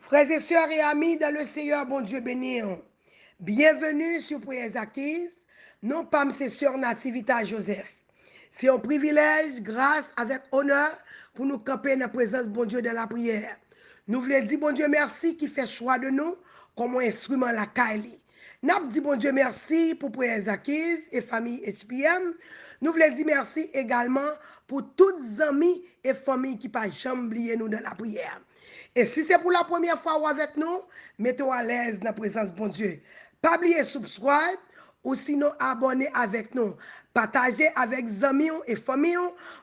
Frères et sœurs et amis dans le Seigneur, bon Dieu béni. Bienvenue sur Prières Acquises, non pas mes sœurs Nativita Joseph. C'est un privilège, grâce, avec honneur, pour nous camper dans la présence de bon Dieu dans la prière. Nous voulons dire, bon Dieu, merci qui fait choix de nous comme un instrument la Kaili. Nous dit, bon Dieu, merci pour Prières Acquises et famille HPM. Nous voulons dire merci également pour toutes les amis et familles qui ne jamais oublier nous dans la prière. Et si c'est pour la première fois ou avec nous, mettez-vous à l'aise dans la présence de bon Dieu. Pas oublier subscribe ou sinon abonner avec nous. Partagez avec amis et familles.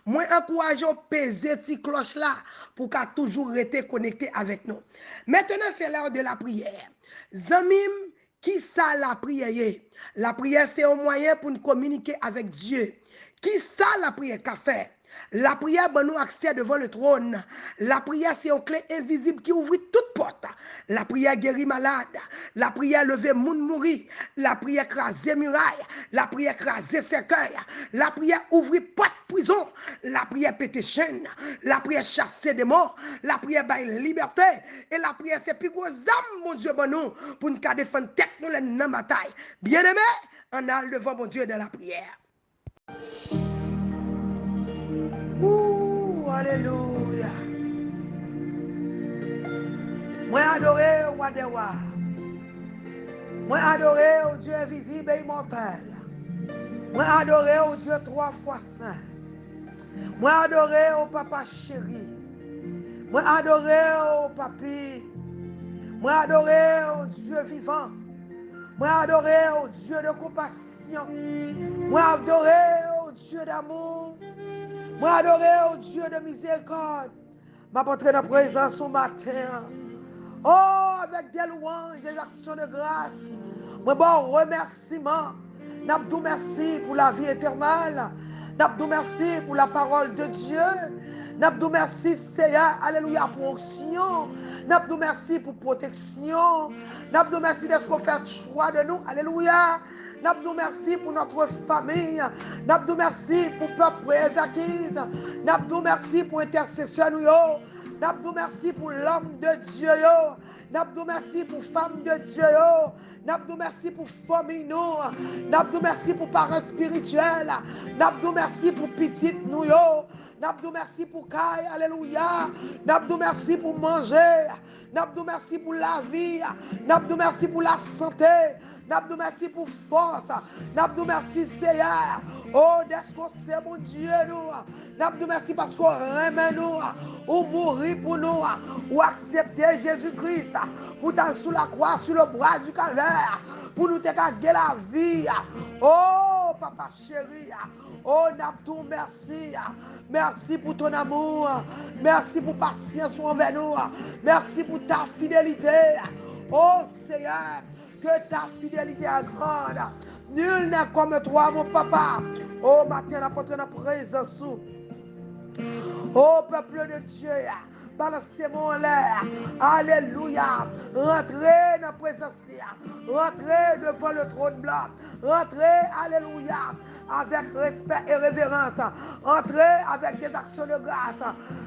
Moi, encourageons peser cette cloche là pour qu'à toujours rester connecté avec nous. Maintenant, c'est l'heure de la prière. Zamim, qui ça la prière? La prière, c'est un moyen pour nous communiquer avec Dieu. Qui ça la prière qu'a fait? La prière, ben nous accès devant le trône. La prière, c'est une clé invisible qui ouvre toute porte. La prière guérit malade. La prière lever moun mourir. La prière craser muraille. La prière craser cercueil. La prière ouvrir porte prison. La prière péter chaîne. La prière chasser des morts. La prière bailler liberté. Et la prière, c'est plus gros âme, mon Dieu, ben nous, pour nous défendre tête nous dans la bataille. Bien aimé, on a devant mon Dieu dans la prière. Alléluia. Moi adoré au roi des rois. Moi adoré au Dieu invisible et immortel. Moi adoré au Dieu trois fois saint. Moi adoré au papa chéri. Moi adoré au papi. Moi adoré au Dieu vivant. Moi adoré au Dieu de compassion. Moi adoré au Dieu d'amour. Moi adoré au Dieu de miséricorde. Ma portée dans la présence ce matin. Oh, avec des louanges, des actions de grâce. Moi, bon remerciement. N'abdou merci pour la vie éternelle. N'abdou merci pour la parole de Dieu. N'abdou merci, Seigneur, alléluia, pour onction. N'abdou merci pour protection. N'abdou merci d'être fait choix de nous, alléluia. N'abdou merci pour notre famille. N'abdou merci pour le peuple préacquise. N'abdou merci pour intercession nous. N'abdou merci pour l'homme de Dieu. N'abdou merci pour femme de Dieu. N'abdou merci pour famille nous. N'abdou merci pour parents spirituels. N'abdou merci pour petite nous. N'abdou merci pour caille, alléluia. N'abdou merci pour manger. N'abdou merci pour la vie. N'abdou merci pour la santé. N'abdou merci pour force. N'abdou merci Seigneur. Oh, d'être c'est mon Dieu nous. N'abdou merci parce qu'on remet nous. Ou mourir pour nous. Ou accepter Jésus-Christ. Pour t'en sous la croix, sur le bras du calvaire. Pour nous te gagner la vie. Oh, papa chéri. Oh, N'abdou merci. Merci pour ton amour. Merci pour patience envers nous. Merci pour ta fidélité. Oh Seigneur, que ta fidélité est grande. Nul n'est comme toi, mon papa. Oh, matin, apporte notre présence. Oh, peuple de Dieu, balancez-moi en l'air. Alléluia. Rentrez dans la présence. Rentrez devant le trône blanc. Rentrez, alléluia, avec respect et révérence. Entrez avec des actions de grâce.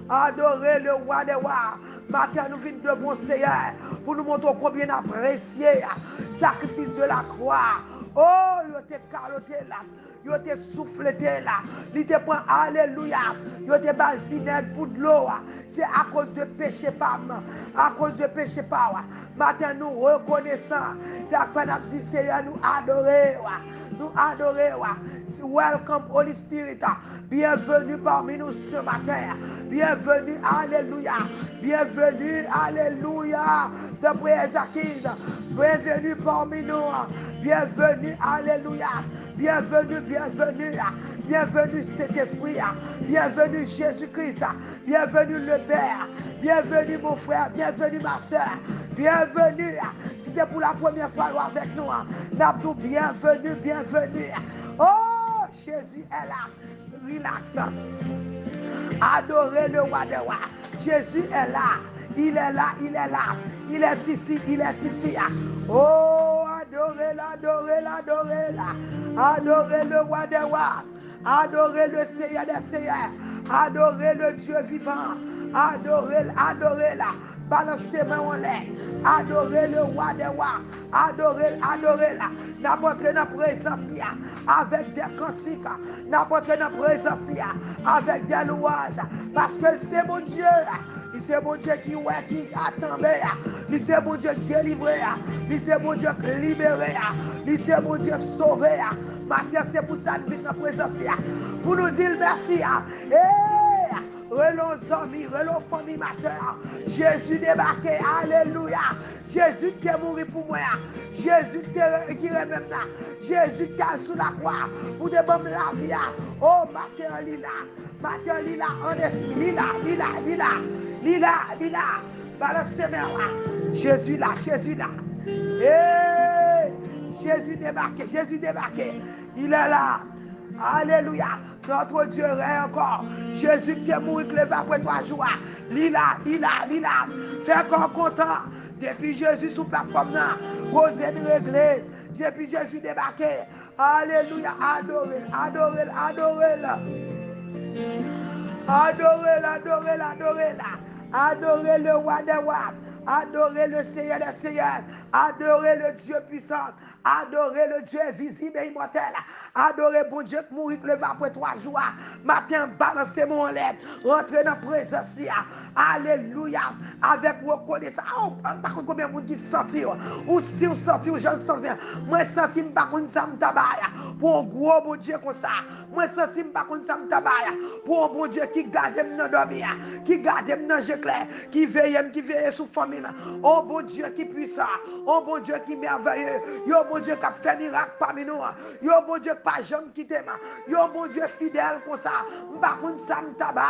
Adorez le roi des rois. Matin, nous venons devant le Seigneur pour nous montrer combien apprécié le sacrifice de la croix. Oh, il était caloté là. Il était soufflé là. Il était point, alléluia. Il était bal vinaigre pour de l'eau. C'est à cause de péché pas. À cause de péché pas. Matin, nous reconnaissons. C'est à cause de dit Seigneur, nous adorer. Nous adorer. Welcome, Holy Spirit. Bienvenue parmi nous ce matin. Bienvenue, alléluia. Bienvenue, alléluia. De prières acquises. Bienvenue parmi nous. Bienvenue, alléluia. Bienvenue, bienvenue. Bienvenue, Saint-Esprit. Bienvenue, Jésus-Christ. Bienvenue, le Père. Bienvenue, mon frère. Bienvenue, ma soeur. Bienvenue. Si c'est pour la première fois avec nous, N'abdou, bienvenue, bienvenue. Oh, Jésus est là. Relax. Adorez le roi des rois. Jésus est là. Il est là, il est là. Il est ici, il est ici. Oh, adorez-la, adorez-la, adorez-la. Adorez le roi des rois. Adorez le Seigneur des seigneurs. Adorez le Dieu vivant. Adorez-la, adorez-la. balancez main en l'air. Adorez le roi des rois. Adorez là. N'apportez dans la présence avec des cantiques. N'apportez dans la présence avec des louanges. Parce que c'est mon Dieu. C'est mon Dieu qui attendait. C'est mon Dieu qui délivré. C'est mon Dieu qui libéré. C'est mon Dieu qui sauvé. Matin, c'est pour ça que nous sommes dans la présence. Pour nous dire merci. Relons amis, relons famille matin. Jésus débarqué, alléluia. Jésus qui est mort pour moi. Jésus qui est même là. Jésus qui est sous la croix pour de bonnes la vie. Oh, matin, lila. Matin, lila, en esprit, lila. Balancez moi. Jésus là. Hey, Jésus débarqué. Il est là. Alléluia. Notre Dieu est encore. Jésus qui est mort, qui lève après 3 jours. Lila. Fais encore content. Depuis Jésus sous plateforme, Rosé réglé. Depuis Jésus débarqué. Alléluia. Adorez. Adorez le roi des rois. Adorez le Seigneur des seigneurs. Adorez le Dieu puissant. Adorez le Dieu visible et immortel. Adorez bon Dieu qui mourit le après 3 jours. Matin, balancez mon lèvre. Rentrez dans la présence. Alléluia. Avec reconnaissance. Oh, par contre, combien de monde qui sentit. Ou si vous sentez, je ne sens rien. Moi, je sens par contre ça me tabaye. Pour un gros bon Dieu comme ça. Moi, je sens par contre ça me tabaye. Pour un bon Dieu qui garde me dans dormir. Qui garde me dans jeu clair. Qui veille sous famille. Oh, bon Dieu qui puissant. Oh, bon Dieu qui merveilleux. Yo, bon Dieu qui a fait miracle parmi nous. Yo, bon Dieu qui pas jamais quitté. Yo, bon Dieu fidèle comme ça. M'bakun ça m'tabaye.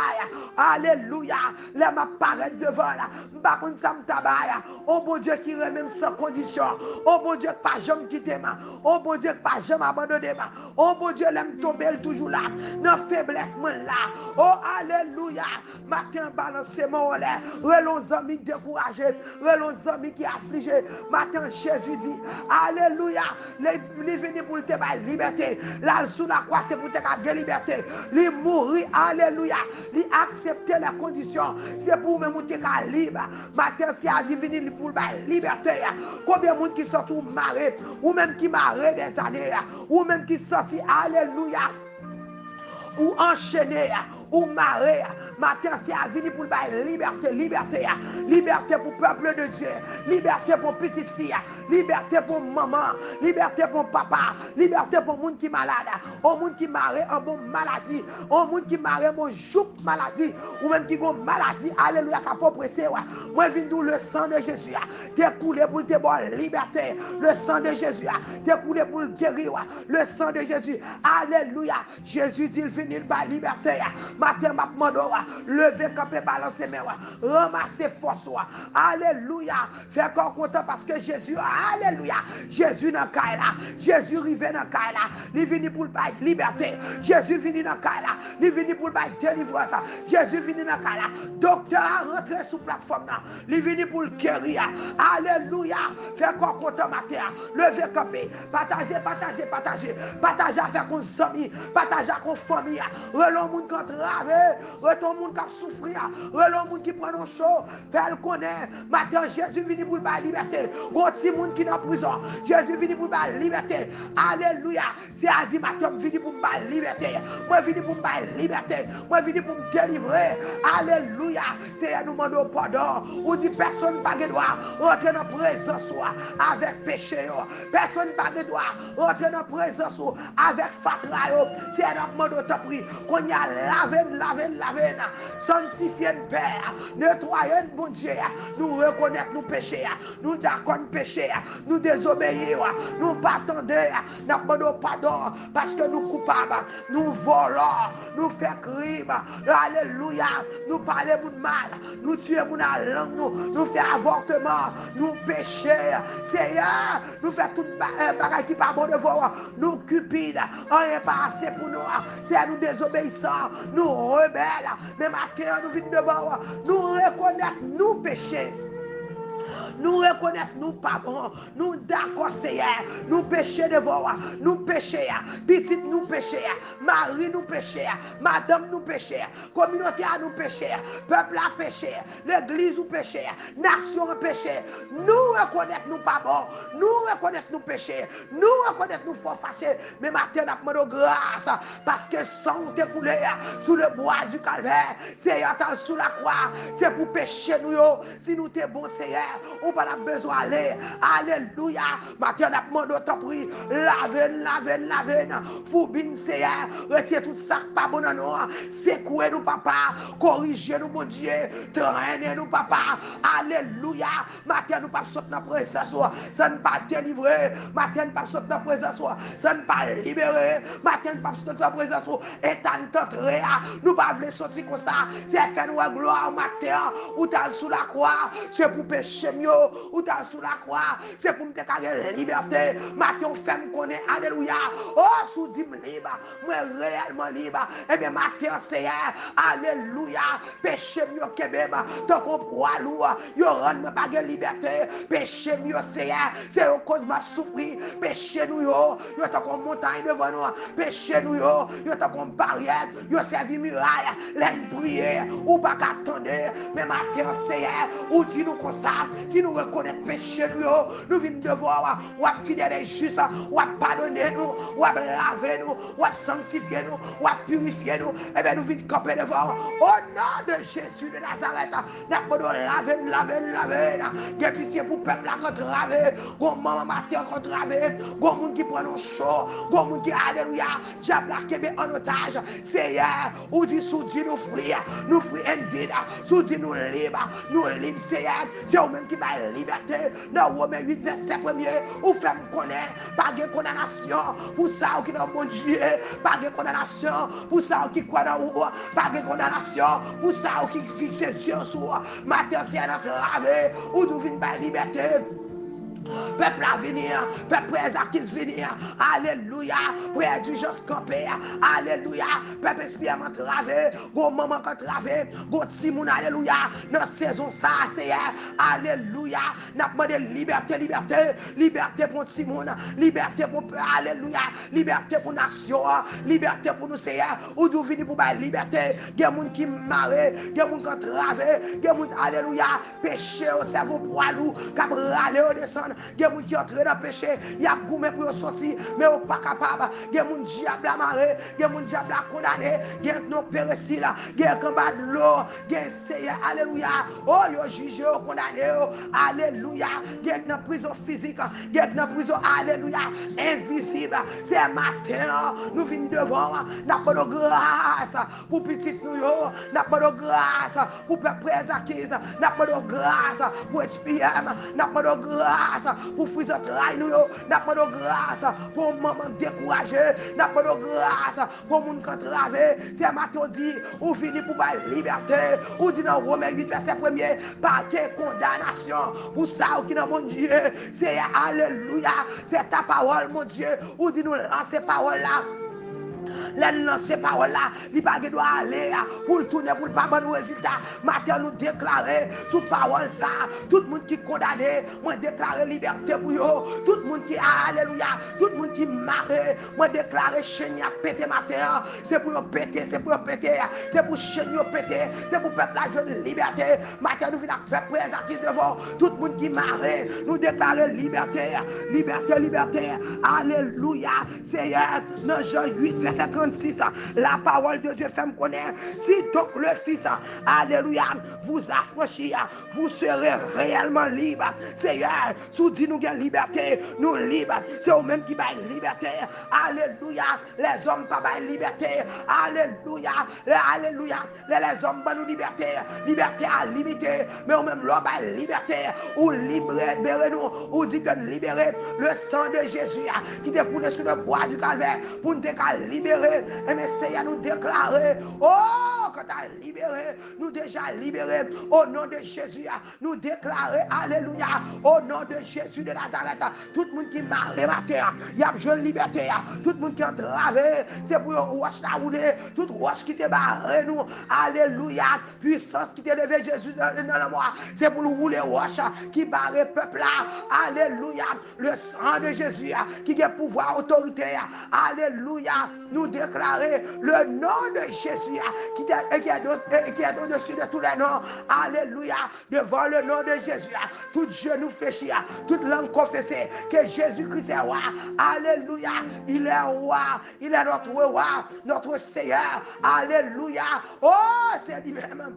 Alléluia. Là, m'a paraître devant là. M'bakun ça m'tabaye. Oh, bon Dieu qui remet sans condition. Oh, bon Dieu qui pas jamais quitté. Oh, bon Dieu qui pas jamais abandonné. Oh, bon Dieu, l'aime tomber toujours là. Dans faiblesse, moi là. Oh, alléluia. Matin, balancez mon l'air. Relons amis découragés. Relons amis qui affligés. Matin, Jésus dit, alléluia. Il est venu pour te faire liberté. Là, sous la croix, c'est pour te faire liberté. Il mourit, alléluia. Il accepter les conditions. C'est pour même te faire libre. Matin, c'est à diviner pour la liberté. Combien de monde qui sont tout marrés, ou même qui marré des années, ou même qui sorti, alléluia, ou enchaîné, ou marré. Matin, c'est à venir pour la liberté. Liberté pour le peuple de Dieu. Liberté pour petite fille. Liberté pour maman. Liberté pour papa. Liberté pour le monde qui est malade. Au monde qui est marré en bonne maladie. Au monde qui est marré en joue maladie. Ou même qui a une maladie. Alléluia, qui a pas pressé. Moi, je viens d'où le sang de Jésus. T'es coulé pour te bonne liberté. Le sang de Jésus. T'es coulé pour le guérir. Le sang de Jésus. Alléluia. Jésus dit, il finit par liberté. Matin, ma demande. Levez, camper, balancer mes rois. Ramassez force. Alléluia. Fais encore content parce que Jésus, alléluia. Jésus dans le cas là. Jésus arrive dans le cas là. Il vient pour le bail liberté. Jésus vient dans le cas là. Il vient pour le bail délivrance. Jésus vient dans le cas là. Docteur, rentrez sous plateforme là. Il vient pour le guérir. Alléluia. Fais encore content matin. Levez, camper. Partagez. Partagez avec vos amis. Partagez avec vos familles. Relons monde qui travaille. Retourne monde qui souffrir, relon monde qui prend un chaud, fait le connaître. Matin Jésus vient pour la liberté. Gros monde qui est en prison, Jésus vient pour la liberté. Alléluia. C'est à dire matin vient pour la liberté. Moi vient pour la liberté. Moi vient pour me délivrer. Alléluia. C'est à nous demander pardon. Ou dit personne pas de droit rentrer dans la présence avec péché. Personne pas de droit rentrer dans la présence avec fatra. C'est à nous demander ta prière qu'on y a lavé, sanctifier le Père, nettoyer le bon Dieu, nous reconnaître nos péchés, nous d'accord péché, nous désobéir, nous pas attendre, nous demandons pardon parce que nous coupables, nous volons, nous faisons crime, alléluia, nous parlons de mal, nous tuons la langue, nous faisons avortement, nous péchons, Seigneur, nous faisons tout bagage qui pas bon de voir, nous cupides, on n'est pas assez pour nous, c'est à nous désobéissants, nous rebelles, mais matin nous venons devant, nous reconnaître nous péchés. Nous reconnaissons nous pas bon. Nous d'accord, Seigneur. Nous péchons devant. Nous péchons. Petit nous péchons. Marie nous péchons. Madame nous péchons. Communauté à nous péchons. Peuple à péché. L'église nous péché. Nation a péché. Nous reconnaissons nous pas bon. Nous reconnaissons nous péchés. Nous reconnaissons nous fort fâchés. Mais maintenant, nous avons grâce. Parce que sang est coulé sous le bois du calvaire. Seigneur, sous la croix. C'est pour pécher nous. Si nous sommes bons, Seigneur, on pas besoin d'aller. Alléluia. Maintenant, nous avons ton prix. Lavez. Foubine, Seigneur. Retirez tout ça pas bon dans nous. Secouez nous, papa. Corrigez nous, mon Dieu. Traînez nous, papa. Alléluia. Maintenant, nous pas sortir dans la présence. Ça ne pas délivrer. Maintenant, nous pas sortir dans la présence. Ça ne pas libérer. Maintenant, nous pas sortir dans la présence. Et t'entendrez. Nous pas voulons sortir comme ça. C'est faire nous gloire matin. Ou t'as sous la croix. C'est pour pécher mieux. Ou t'as sous la croix. C'est pour me déclarer liberté. Matin, on fait me connaître. Alléluia. Oh, sous dit libre. Moi, réellement libre. Et bien, matin, Seigneur. Alléluia. Péché mieux que même. Tant qu'on poids lourd. Yo rend pas de liberté. Péché mieux, Seigneur. C'est au cause m'a souffrir. Péché nous yo. Yo tant qu'on montagne devant nous. Péché nous yo. Yo tant qu'on barrière. Yo servi muraille. L'aime prier. Ou pas qu'attendre. Mais matin, Seigneur. Ou dit nous comme ça. Si nous reconnaissons péché nous yo. Nous venons devoir. Ou à fidèle et juste. Ou à pardonner nous. Ou à laver nous. Ou à sanctifier nous. Ou à purifier nous. Et bien nous venons camper devant. Au nom de Jésus de Nazareth. Nous devons laver. J'ai pitié pour le peuple là contre laver. Gon maman matin contre laver. Gon monde qui prend nos chaud. Gon monde qui alléluia. J'ai plaqué en otage. Seigneur, ou dit sous dit nous frères. Nous frères indeed. Sous dit nous libres. Nous libres, Seigneur. C'est vous-même qui va la liberté. Dans Romains 8, verset 1er. Ou fait me connaître. Pas de condamnation. Pour ça qui dans mon Dieu. Pas de condamnation. Pour ça qui croit dans vous. Pas de condamnation. Pour ça qui fixe ses yeux sur. Matin, c'est notre lavé. Ou nous venons par liberté. Peuple à venir, peuple à qui venir, alléluia, près du juste campé, alléluia, peuple expérimenté travé, go maman quand travé, go timoun, alléluia, dans saison ça, c'est alléluia, n'a pas de liberté pour timoun, liberté pour alléluia, liberté pour nation, liberté pour nous, Seigneur, ou d'où venir pour la liberté, il y a des gens qui marrent, il y a des gens qui travé, il y a des gens, alléluia, péché au cerveau poilou, qui râler au descendre. Il y a des gens qui entrent dans le péché, il y a gourmet pour sortir, mais ils ne sont pas capables. Il y a des gens qui diable à marrer, il y a des gens qui diable à condamner, il y a des gens qui pérécile, il y a des combat de l'eau, il y a des alléluia, oh, ils ont jugé, condamné, alléluia, il y a des prison physique, il y a des prison, alléluia, invisible. C'est un matin, nous venons devant, nous n'avons pas de grâce pour petite nous, nous n'avons pas de grâce pour peuple acquise, nous n'avons pas de grâce pour HPM, nous n'avons pas de grâce pour fils trahi nous, n'a pas de grâce pour maman découragée, n'a pas de grâce pour moun qui travé. C'est matin dit ou fini pour la liberté, ou dit dans Romains 8 verset 1er, pas de condamnation pour ça qui dans mon Dieu. C'est alléluia, c'est ta parole mon Dieu, ou dit nous lancer parole là. Ces paroles-là, il pas doit aller pour le tourner, pour le pas bon résultat. Maintenant, nous déclarer sous parole ça. Tout le monde qui est condamné, moi déclarer liberté pour eux. Tout le monde qui alléluia, tout le monde qui marre, moi déclarer chaîne à péter matin. C'est pour péter, c'est pour péter, c'est pour chaîne péter, c'est pour peuple la jeune liberté. Maintenant, nous venons faire présent qui devant. Tout le monde qui marre, nous déclarer liberté, liberté. Alléluia. Seigneur, dans Jean 8, verset 36, la parole de Dieu fait me connaître. Si donc le Fils, alléluia, vous affranchit, vous serez réellement libre. Seigneur, sous dit nous gain liberté, nous libres. C'est eux-mêmes qui baillent liberté. Alléluia, les hommes pas baillent liberté. Alléluia, les hommes pas nous liberté. Liberté à limiter, mais eux-mêmes l'homme baillent liberté. Ou libérer nous, ou dit que libérer le sang de Jésus qui découle sur le bois du calvaire pour nous libérer. Et mais Seigneur nous déclarer, oh quand tu as libéré, nous déjà libérés. Au nom de Jésus, nous déclarer, alléluia, au nom de Jésus de Nazareth, tout le monde qui m'a arrêté, il y a besoin de liberté. Tout le monde qui est entravé, c'est pour roche la rouler, toute roche qui te barre nous, alléluia, puissance qui te levé Jésus dans le moi, c'est pour nous rouler roche qui barre le peuple là, alléluia, le sang de Jésus qui a pouvoir, autorité, alléluia, nous déclarer le nom de Jésus qui est au-dessus de tous les noms, alléluia, devant le nom de Jésus, tout genou fléchi, toute langue confessée que Jésus-Christ est roi, alléluia, il est roi, il est notre roi, notre Seigneur, alléluia, oh c'est lui-même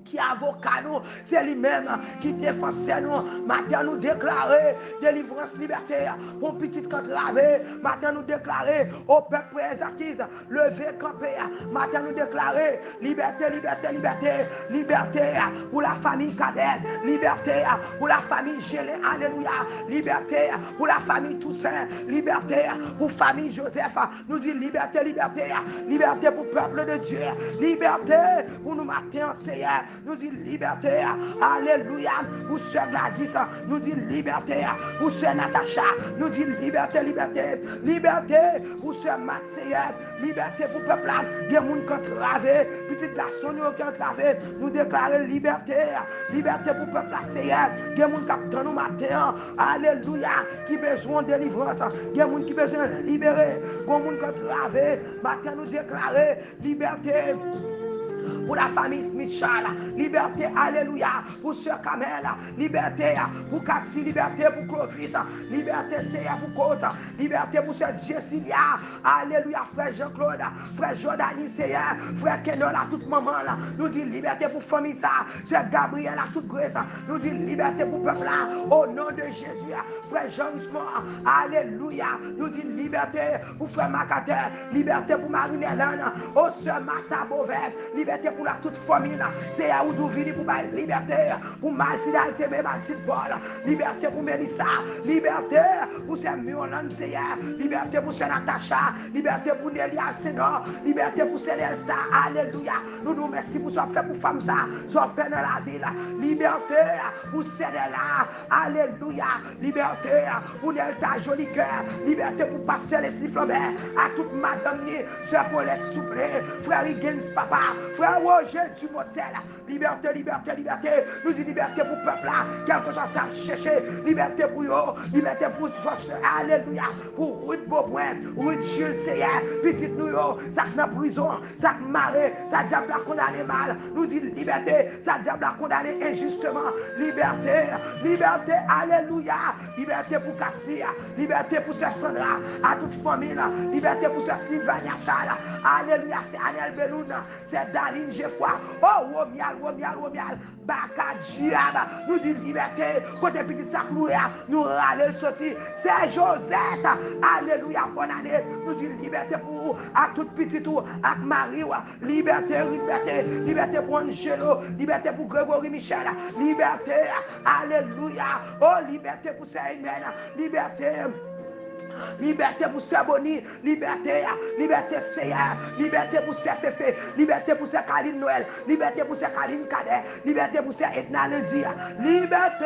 qui avocat nous, c'est lui-même qui défend nous. Maintenant nous déclarer délivrance, liberté pour petit entravé. Maintenant nous déclarer au peuple acquise, lever, camper. Maintenant nous déclarer liberté, liberté, liberté, liberté pour la famille cadette, liberté pour la famille Gélé, alléluia, liberté pour la famille Toussaint, liberté pour la famille Joseph. Nous dit liberté, liberté, liberté pour le peuple de Dieu, liberté pour nous matin, Seigneur. Nous dit liberté, alléluia, pour Sœur Gladys, nous dit liberté, pour Sœur Natacha, nous dit liberté, liberté, liberté pour Sœur Mathieu, liberté pour le peuple, des gens qui ont travé, petits garçons qui ont travé, nous déclarons liberté, liberté pour le peuple, Seigneur, des gens qui attendent nous matin, alléluia, qui besoin de délivrance, des gens qui besoin de libérer, des gens qui ont travé, maintenant nous déclarons liberté. Pour la famille Smith-Charles, liberté, alléluia, pour Sœur Kamel, liberté, pour Cathy, liberté pour Clovis, liberté, Seigneur, pour Côte, liberté pour Sœur Jessilia, alléluia, frère Jean-Claude, frère Jordani, Seigneur, frère Kenon, toute maman, nous dit liberté pour famille, Sœur Gabriel, toute grâce, nous dit liberté pour peuple, au nom de Jésus, frère Jean-Ousmane, alléluia, nous dit liberté pour frère Macater, liberté pour Marie-Hélène, au Sœur Martha Beauvais, liberté pour la toute famille, c'est à où vini pour la liberté, pour Mathilde Altemé, Mathilde Paul, liberté pour Mélissa, liberté pour Sœur Miolan, Seigneur, liberté pour Sœur Natacha, liberté pour Nélia Sénor, liberté pour Sœur Delta, alléluia, nous nous merci pour ce fait pour femme ça, ce fait dans la ville, liberté pour Cédella, alléluia, liberté pour Delta Joli Cœur, liberté pour Pasteur Leslie Flaubert, à toute madame, Sœur Paulette Souplé, frère Higgins Papa, frère Roger du motel, liberté, liberté, liberté, nous dit liberté pour le peuple là, quelque chose à chercher, liberté pour eux, liberté pour tous, alléluia, pour Ruth Beaubrun, Ruth Jules Seigneur, petite nous, ça qui est en prison, ça qui est maré, ça diable a condamné mal, nous dit liberté, ça diable a condamné injustement, liberté, liberté, alléluia, liberté pour Cassia, liberté pour Sœur Sandra, à toute famille, liberté pour Sœur Sylvania Charles, alléluia, c'est Anel Beloun, c'est Daline Geoffroy, oh, Romial, Romial, Romial, Baka Diab, nous dit liberté, côté petit sac nous râlons sorti, c'est Josette, alléluia, bonne année, nous dit liberté pour vous, à tout petit tout, à Marie, liberté, liberté, liberté pour Angelo, liberté pour Grégory Michel, liberté, alléluia, oh, liberté pour Saïmen, liberté. Liberté pour Sœur Bonnie, liberté, liberté Seigneur, liberté pour Sœur Féfé, liberté pour Sœur Kaline Noël, liberté pour Sœur Kaline Cadet, liberté pour Sœur Edna Lundi, liberté,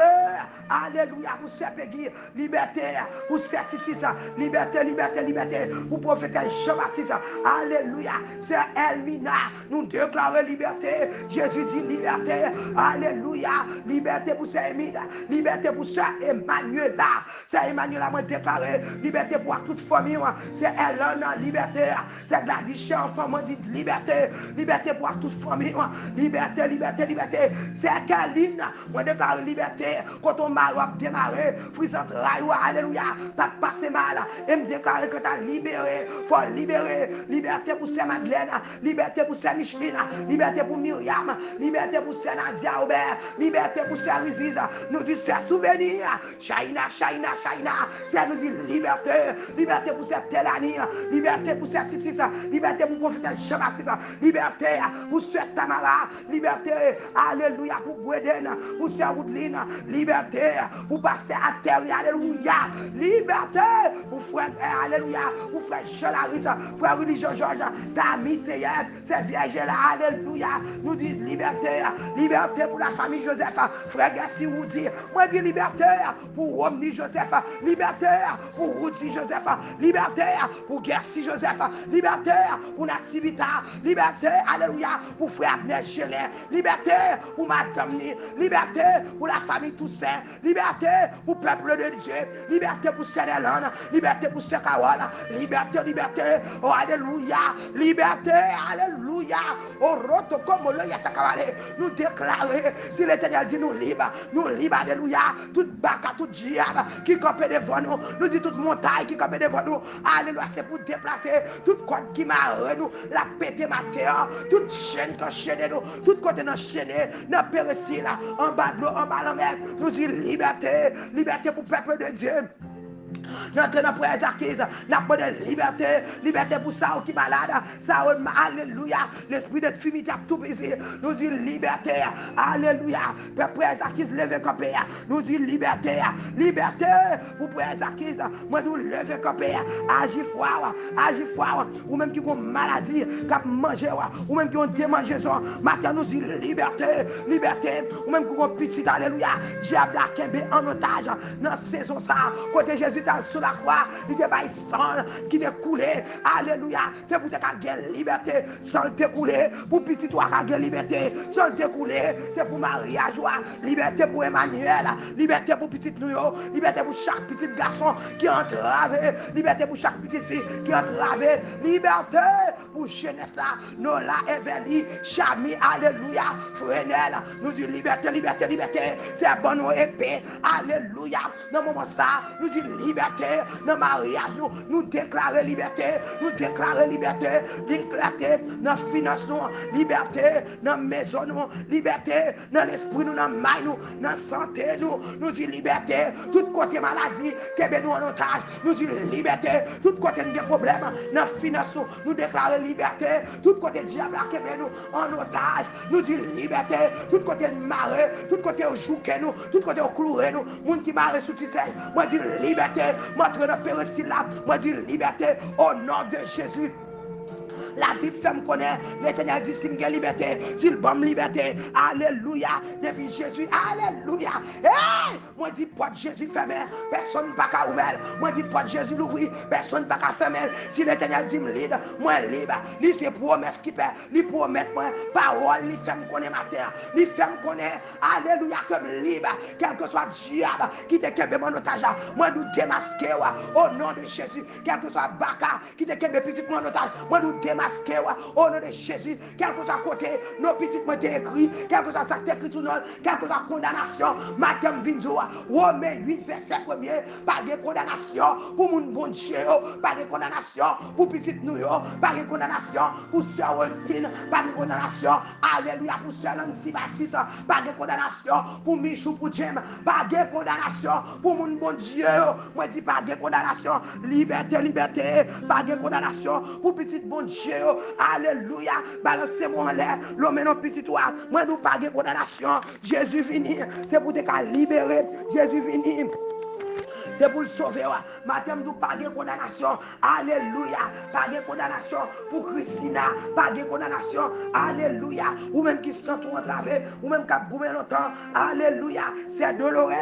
alléluia pour Sœur Peggy, liberté pour Sœur Titis, liberté, liberté, liberté pour Prophète Jean-Baptiste, alléluia, Sœur Elmina, nous déclarons liberté, Jésus dit liberté, alléluia, liberté pour Sœur Emile, liberté pour Sœur Emmanuela, Sœur Emmanuela m'a déclaré, liberté pour toute famille, c'est Hélène, liberté, c'est Gladys, enfant, moi dit liberté, liberté pour toute famille, liberté, liberté, liberté, c'est Kaline, moi déclare liberté, quand on mal a démarré, frisante raïou, alléluia, t'as passé mal, et me déclarer que t'as libéré, faut libérer, liberté pour Sœur Madeleine, liberté pour Sœur Micheline, liberté pour Myriam, liberté pour Sœur Nadia Aubert, liberté pour Sœur Isis, nous dit Sœur Souvenir, Shaina, Shaina, Shaina, c'est nous dit liberté liberté pour cette Télanie, liberté pour cette Titis, liberté pour prophète Jean-Baptiste, liberté pour cette Tamara, liberté, alléluia, pour Bweden, pour cette Woodline, liberté pour passer à terre, alléluia, liberté pour frère, alléluia, pour frère Jean-Laris, frère religieux Georges, Dami, c'est vierge là, alléluia, nous disons liberté, liberté pour la famille Joseph, frère Gassi Woudi, moi dis liberté pour Romney Joseph, liberté pour Woudi Joseph, liberté pour Gersi Joseph, liberté pour Nativita, liberté, alléluia, pour frère Abner Gelin, liberté pour Madame Ni, liberté pour la famille Toussaint, liberté pour le peuple de Dieu, liberté pour Sénélon, liberté pour Sekawal, liberté, liberté, oh alléluia, liberté, alléluia, oh roto comme le yatakawale, nous déclarer, si l'Éternel dit nous libres, alléluia, toute baka, toute diable qui campait devant nous dit toute montagne qui campait devant nous, alléluia, c'est pour déplacer toute côte qui m'a nous, la pété ma terre, toute chaîne qui enchaîne nous, toute côté enchaîné, n'a périssi là, en bas de l'eau, en bas de la mer, nous dit liberté, liberté pour le peuple de Dieu. Notre dans prière Zakis, n'a pas de liberté, liberté pour ça qui est malade, ça, alléluia, l'esprit de fumité a tout brisé, nous dit liberté, alléluia, pour prière Zakis, lever campé, nous dit liberté, liberté pour prière Zakis, moi nous lever campé, agis fort, ou même qui ont maladie, qui ont mangé, ou même qui ont démangeaison, maintenant nous dit liberté, liberté, ou même qui ont petit, alléluia, diable a kembe en otage, dans la saison ça, côté Jésus sur la croix, il te baille sang qui te coulé, alléluia, c'est pour te gagner liberté, sans te couler, pour petit toi gagner liberté, sans te couler, c'est pour Maria joie, liberté pour Emmanuel, liberté pour petit nous, liberté pour chaque petit garçon qui est entravé, liberté pour chaque petite fille qui est entravée, liberté pour jeunesse là, Nola, Evely, Chami, alléluia, Frenel, nous dit liberté, liberté, liberté, c'est bon nous épée, alléluia, dans le moment ça, nous dit liberté, dans mariage, nous déclarer liberté, liberté dans la finance, liberté dans la maison, liberté dans l'esprit, dans la main, dans la santé, nous dit liberté, tout côté maladie, que nous en otage, nous dit liberté, tout côté des problèmes, dans la finance, nous déclarer liberté, tout côté diable, que nous en otage, nous dit liberté, tout côté marée, tout côté au jouquet, nous, tout côté au cloué, nous, monde qui marée sous tissage, moi dit liberté, moi je périssi là, moi dis liberté au nom de Jésus. La Bible fait me connaître, l'Éternel dit si me liberté, s'il bon liberté, alléluia, depuis Jésus, alléluia. Hey! Moi dis pas de Jésus fermé, personne pas qu'à ouvrir. Moi dis pas de Jésus l'ouvrir, personne pas qu'à fermer. Si l'Éternel dit me libre, moi libre. Lui c'est promesse qui fait, lui promet moi parole, lui fait me connaître ma terre, lui fait me connaître, alléluia, comme libre, quel que soit diable qui te kembe mon otage, moi nous démasquer au nom de Jésus, quel que soit Baka qui te kembe petit mon otage, moi nous démasquer au nom de Jésus, quel que soit côté, nos petites mots écrit, quel que soit ça écrit tout le monde, quel que soit condamnation, Madame Vinzo, Romains 8, verset 1er, pas de condamnation pour mon bon Dieu, pas de condamnation pour petite nous, pas de condamnation pour Sœur Oltine, pas de condamnation, alléluia, pour Sœur Nancy Baptiste, pas de condamnation pour Michou, pour Jem, pas de condamnation pour mon bon Dieu, moi dis pas de condamnation, liberté, liberté, pas de condamnation pour petite bon Dieu. Alléluia, balancez-moi en l'air, l'homme non petit toi, moi nous pas de condamnation, Jésus vini, c'est pour te libérer, Jésus vini. C'est pour le sauver. Madame, nous pas de condamnation. Alléluia. Pas de condamnation pour Christina. Pas de condamnation. Alléluia. Ou même qui se sent tout entravé. Ou même qui a boumé longtemps. Alléluia. C'est Dolores.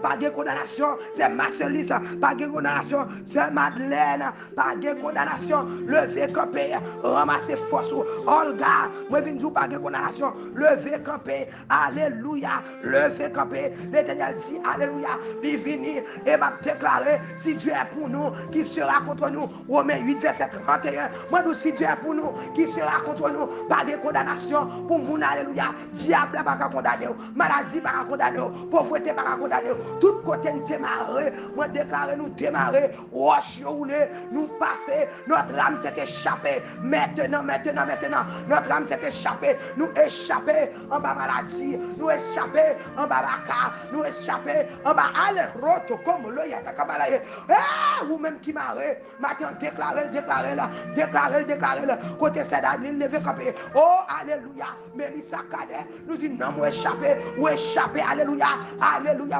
Pas de condamnation. C'est Marcelis. Pas de condamnation. C'est Madeleine. Pas de condamnation. Levez campé. Ramassez force. Olga. Moi, je viens pas de condamnation. Levez campé. Alléluia. Levez campé. L'Éternel dit Alléluia. Il vini et m'a déclaré si Dieu est pour nous, qui sera contre nous. Romains 8, verset 31. Moi, nous, si Dieu est pour nous, qui sera contre nous. Pas de condamnation pour nous. Alléluia. Diable n'a pas condamné. Maladie n'a pas condamné. Pauvreté n'a pas condamné. Tout côté nous démarrer. Moi, déclarer nous démarrer. Roche roulé. Nous passer. Notre âme s'est échappée. Maintenant. Notre âme s'est échappée. Nous échapper en bas maladie. Nous échapper en bas baka. Nous échapper en bas aller roto comme le yatakabalaye. Hey! Vous-même qui marrez, maintenant déclarez, côté Cédadine, levez campé. Oh, alléluia. Mélissa Cadet, nous dit non, nous échapper, alléluia,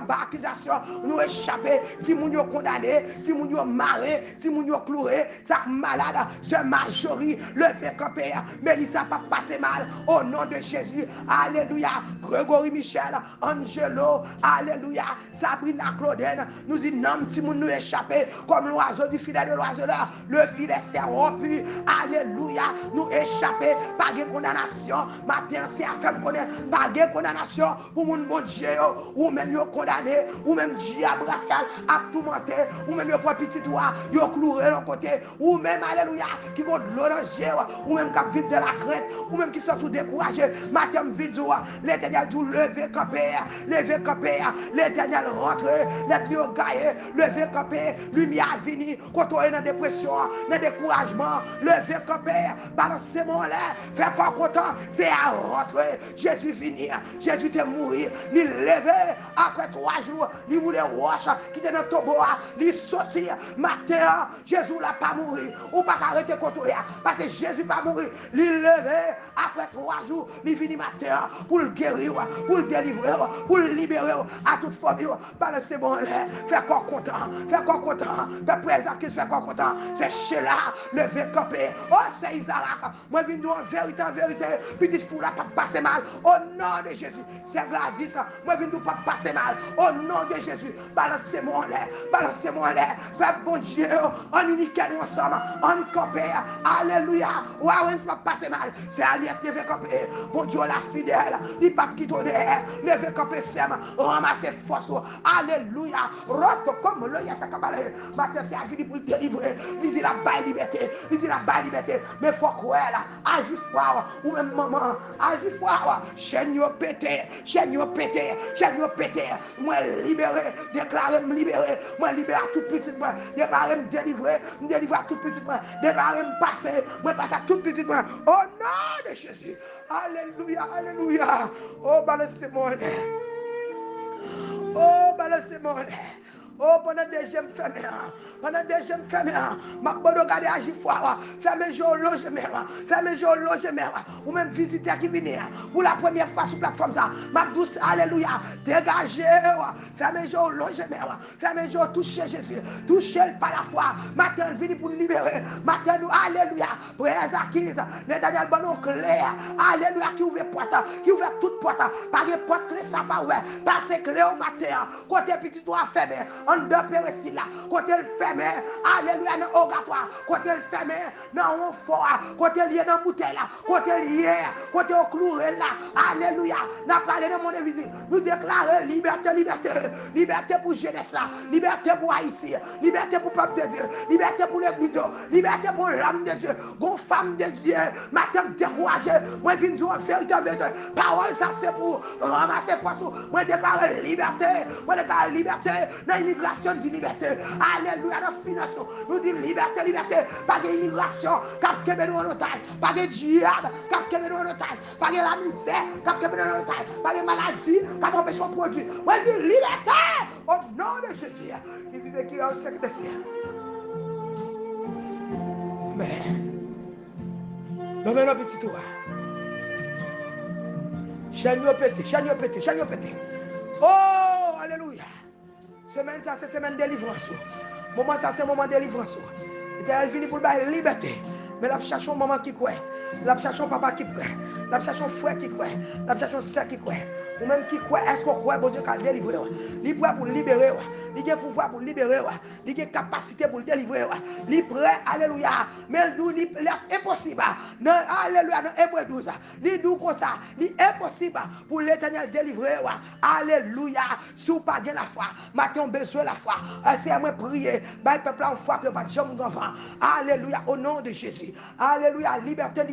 pas accusation, nous échapper. Si nous sommes condamnés, si nous sommes marrés, si nous sommes cloués, ça malade, ce majorité, levez campé. Mélissa pas passer mal, au nom de Jésus, alléluia. Grégory Michel, Angelo, alléluia. Sabrina Claudine, nous dit non, si nous échapper, comme l'oiseau du filet de l'oiseleur, le filet s'est rompu, alléluia, nous échapper, pas de condamnation, matin c'est à faire connaître, pas de condamnation pour mon bon Dieu, ou même yo condamné, ou même diable racial, à tout mentir, ou même yo pour petit toi, yo cloué de côté, ou même alléluia, qui vont de l'eau dans le jeu, ou même qui vivent de la crainte, ou même qui sont tout découragés, matin vidéo, l'éternel dit lever campé, l'éternel rentre, les dieux gagnent, lever campé, lumière vini, quand on est dans la dépression, dans le découragement, lever campé, balancer mon lait, faire quoi content, c'est à rentrer, Jésus venir, Jésus te mourir, il lever, après 3 jours, il voulait roche, qui était dans ton bois, il sortir, matin, Jésus n'a pas mourir, ou pas arrêter contre toi, parce que Jésus pas mourir, il lever, après 3 jours, il finit matin, pour le guérir, pour le délivrer, pour le libérer, à toute famille, balancer mon lait, faire quoi content, faire présent qui fait quoi content, c'est Sheila, lever campé, oh c'est Isaac, moi je viens en vérité, petite foule pas passer mal, au nom de Jésus, c'est Gladys, moi je viens pas passer mal, au nom de Jésus, balancez mon lait, fais bon Dieu, on unique nous ensemble, on campé, alléluia, ouais, pas passer mal, c'est Aliette lever campé, bon Dieu la fidèle, il pas qui donne, lever campé, c'est ramasser force, alléluia, rote comme le yatakabalé, matin c'est à venir pour le délivrer, il dit la baille liberté, mais il faut croire là, agis fort, ou même maman, agis fort, chaîne pété, moi libéré, déclaré me libéré, moi libéré à toute petite moi, déclaré me délivré à toute petite moi, déclaré me passer, moi passer à toute petite moi, au nom de Jésus, alléluia, oh balancez mon lait, oh balancez mon lait. Oh, pendant deuxième fermé, ma bonne regarder agir fort, fermez jour logement, ou même visiteurs qui viennent, pour la première fois sur la plateforme ça, ma douce, alléluia, dégagez, fermez jour logement, fermez jour toucher Jésus, touchez par la foi, matin vini pour nous libérer, matin nous, alléluia, presse acquise, les derniers ballons clairs, alléluia, qui ouvre toute porte, pas de porte, ça pas ouvert, passez clé au matin, côté petit doigt fermé, en deux pérécile là, côté le fermé, alléluia, dans l'oratoire, côté le fermé, dans un fort, côté lié dans la bouteille là, côté lié, côté au cloué là, alléluia, n'a parlé de mon visite, nous déclarons liberté pour jeunesse là, liberté pour Haïti, liberté pour le peuple de Dieu, liberté pour l'église, liberté pour l'âme de Dieu, gon femme de Dieu, matin découragé, moi je viens dire vérité, parole ça c'est pour ramasser force, moi déclare liberté, dans l'immigration de liberté, alléluia, dans la finance, nous disons liberté, pas d'immigration, qui a nous en otage, pas de diable, qui a nous en otage, pas de la misère, qui a nous en otage, pas de maladie, qui empêche de produire, moi je dis liberté, au nom de Jésus, qui vive qui est au secret des cieux. Mais, levez-le petit tour. Chaîne pété. Oh, alléluia. Semaine ça, c'est semaine de délivrance. Moment ça, c'est moment de délivrance. Elle vient pour la liberté. Mais la cherche un maman qui croit. La cherche un papa qui croit. La cherche un frère qui croit. La cherche un soeur qui croit. Ou même qui croit, est-ce qu'on croit, bon Dieu, qu'à délivrer. Il est prêt pour libérer. Il a pouvoir pour libérer. Il a capacité pour délivrer. Il est prêt, alléluia. Mais il est impossible. Non, alléluia, dans Hébreu 12. Il est comme ça. Il est impossible pour l'éternel délivrer. Alléluia. Si vous n'avez pas la foi, maintenant besoin de la foi. C'est à moi prier. Le peuple en foi que pas de jambes enfants. Alléluia, au nom de Jésus. Alléluia, liberté.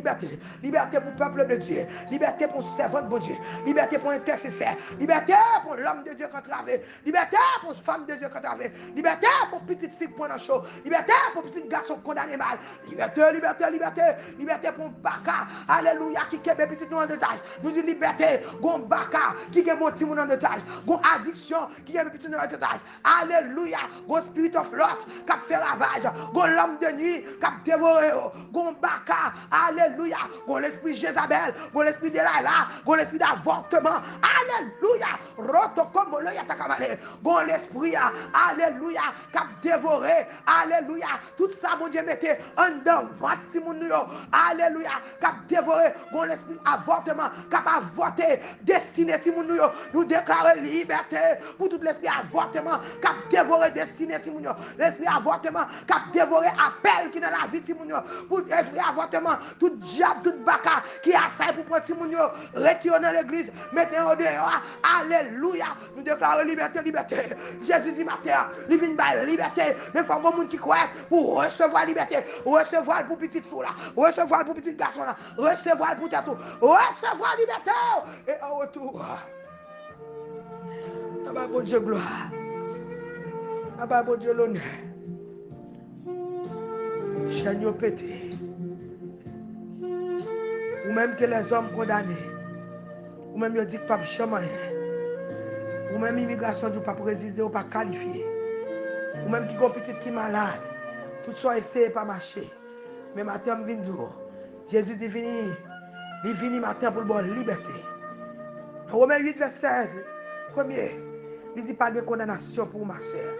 Liberté pour le peuple de Dieu. Liberté pour le servant de bon Dieu. Liberté pour l'intercesseur. frères et sœurs. Liberté pour l'homme de Dieu qui a travaillé. Liberté pour femme de Dieu qui a travaillé. Liberté pour petite fille pour un chaud. Liberté pour petit garçon condamné mal. Liberté, liberté, liberté. Liberté pour Baka. Alléluia. Qui est petit nous en détail. Nous disons liberté. Gon Baka. Qui est mon petit en détail. Gon addiction. Qui est petit en détail. Alléluia. Gon spirit of love. Qui a fait ravage. Gon l'homme de nuit. Qui a dévoré. Gon Baka. Alléluia. Gon l'esprit Jézabel. Gon l'esprit de Laila. Gon l'esprit d'avortement. Alléluia. Rotokomolo yatakamale. Gon l'esprit. Alléluia. Qui a dévoré. Alléluia. Tout ça, mon Dieu, mettez en devant Timoun. Alléluia. Qui a dévoré. Gon l'esprit avortement. Qui a avorté. Destiné Timoun. Nous déclarons liberté pour tout l'esprit avortement. Qui a dévoré destiné Timoun. L'esprit avortement. Qui a dévoré appel qui est dans la vie Timoun. Pour l'esprit avortement. Tout diable, tout baka qui a ça pour prendre Timoun. Retirez dans l'église. Mettez au dehors. Alléluia. Nous déclarons liberté, liberté. Jésus dit matin, il vient de liberté. Mais il faut que les gens qui croient pour recevoir liberté. Recevoir pour petite fille là. Recevoir pour petit garçon là. Recevoir pour tout. Recevoir liberté. Et en retour. Ah bon Dieu gloire. Ah bon Dieu l'honneur. Chaîne pété. Ou même que les hommes condamnés. Ou même ils disent que pas chaman. Ou même l'immigration du pas résister ou pas qualifié. Ou même qui ont petite qui malade. Tout ça essaye pas marcher. Mais matin je viens dire. Jésus est venu. Il vient matin pour la liberté. Romains 8 verset 1er. Il dit pas de condamnation pour ma soeur.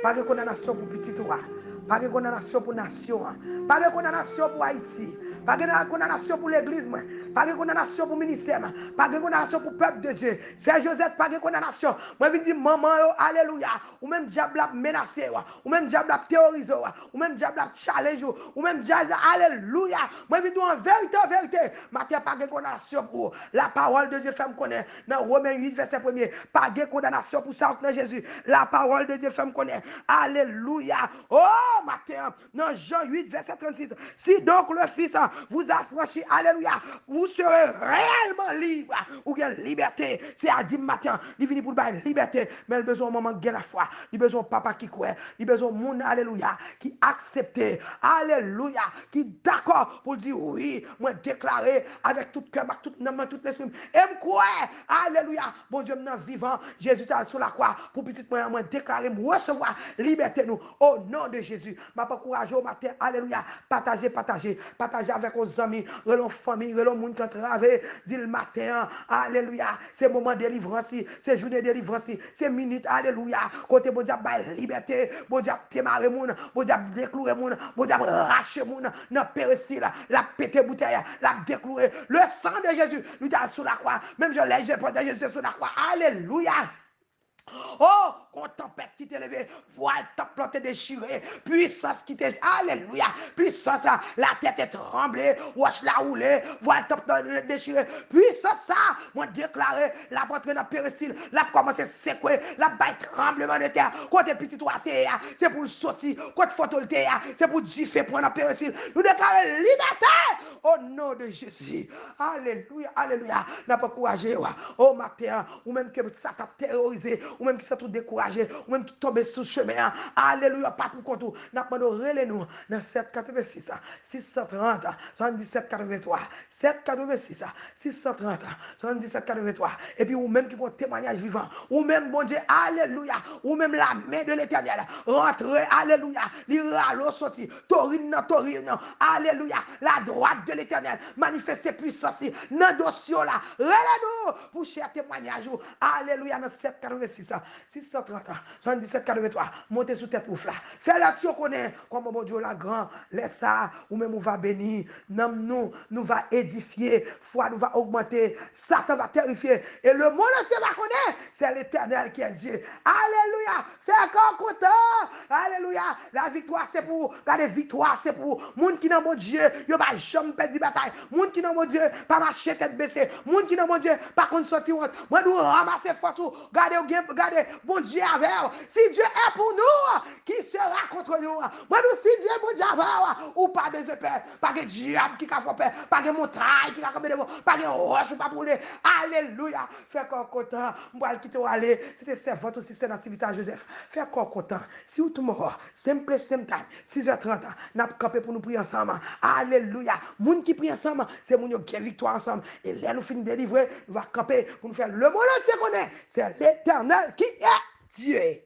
Pas de condamnation pour petit toi. Pas de condamnation pour la nation. Pas de condamnation pour Haïti. Pas de condamnation pour l'église. Pas de condamnation pour le ministère. Pas de condamnation pour le peuple de Dieu. C'est Joseph, pas de condamnation. Moi, je dis, maman, alléluia. Ou même diable a menacé. Ou même diable a terrorisé. Ou même diable a challenge. Ou même diable, alléluia. Moi, je dis, en vérité, en vérité. Maintenant, pas de condamnation pour la parole de Dieu fait me connaître. Dans Romains 8, verset 1er. Pas de condamnation pour ça, dans Jésus. La parole de Dieu fait me connaître. Alléluia. Oh, matin. Dans Jean 8, verset 36. Si donc le Fils vous affranchit, alléluia, vous serez réellement libre. Ou bien liberté. C'est à 10 matin. Il vient pour la liberté. Mais il a besoin de maman qui a la foi. Il a besoin de papa qui croit. Il a besoin de monde, alléluia, qui accepte. Alléluia. Qui d'accord pour dire oui. Moi déclarer avec tout cœur, avec tout âme, tout l'esprit. Et me croire. Alléluia. Bon Dieu, maintenant vivant. Jésus est sur la croix. Pour petit moi déclarer, moi recevoir liberté nous. Au nom de Jésus. Ma pas courage au matin. Alléluia. Partagez, partagez. Partagez avec vos amis, relons famille, relons monde qui travaille, dit le matin, alléluia, c'est moment de délivrance, c'est journée de délivrance, c'est minute, alléluia, côté bon diable, liberté, bon diable, témarrer moun, bon diable, déclouer moun, bon diable, racher moun, n'a périssi, la pété bouteille, la déclouer, le sang de Jésus, lui t'a sous la croix, même je l'ai, j'ai pas de Jésus sous la croix, alléluia. Oh, quand tempête qui t'est levé, voile ta plante déchirée, puissance qui t'est, alléluia, puissance, la tête est tremblée, watch la rouler, voile ta plante déchirée, puissance ça, moi déclaré, la porte dans péricile, la commencé à secouer, la baille tremblement de terre, quand t'es petit toi terre, c'est pour le sortir, quand tu photo le terre, c'est pour differ pour la péricile, nous déclarons liberté, au nom de Jésus, alléluia, alléluia, n'a pas couragé, oh matin, ou même que ça t'a terrorisé, ou même qui s'est tout découragé, ou même qui tombe sous le chemin. Alléluia, pas pour compte. N'a pas de relais nous dans 786, 630, 77 83, 786, 630, 77 83. Et puis ou même qui font témoignage vivant, ou même bon Dieu, alléluia, ou même la main de l'Éternel, rentrez, alléluia, l'iralo sorti, torine, alléluia, la droite de l'Éternel, manifestez puissance dans le dossier là, relais-nous pour cher témoignage, alléluia, dans 786. 630, 77, 83, montez sous tête ouf là. Fais la tu connais, comme mon Dieu la grand, laisse ça, ou même on va bénir, nous va édifier, foi nous va augmenter, Satan va terrifier, et le monde entier va connaître, c'est l'Éternel qui est Dieu. Alléluia, c'est encore content, alléluia, la victoire c'est pour, la victoire c'est pour, monde qui dans mon Dieu, il va jamais perdre bataille, monde qui dans mon Dieu, pas marcher tête baissée, monde qui dans mon Dieu, pas contre sortir, moi nous ramasser force, regardez regardez, bon Dieu avec. Si Dieu est pour nous, qui sera contre nous? Moi, si Dieu est bon Dieu avec, ou pas de peur, pas de diable qui a fait peur, pas de montagne qui a fait peur, pas de roche pas brûler. Alléluia. Fais encore content. Moi, qui te aller, c'était servante aussi, c'est l'activité à Joseph. Fais encore content. Si vous tout mort, simple, same time, 6h30, n'a pas campé pour nous prier ensemble. Alléluia. Moun qui prie ensemble, c'est moun qui a victoire ensemble. Et là, nous finissons de délivrer, nous va camper pour nous faire le monde entier qu'on est. C'est l'Éternel qui est Dieu.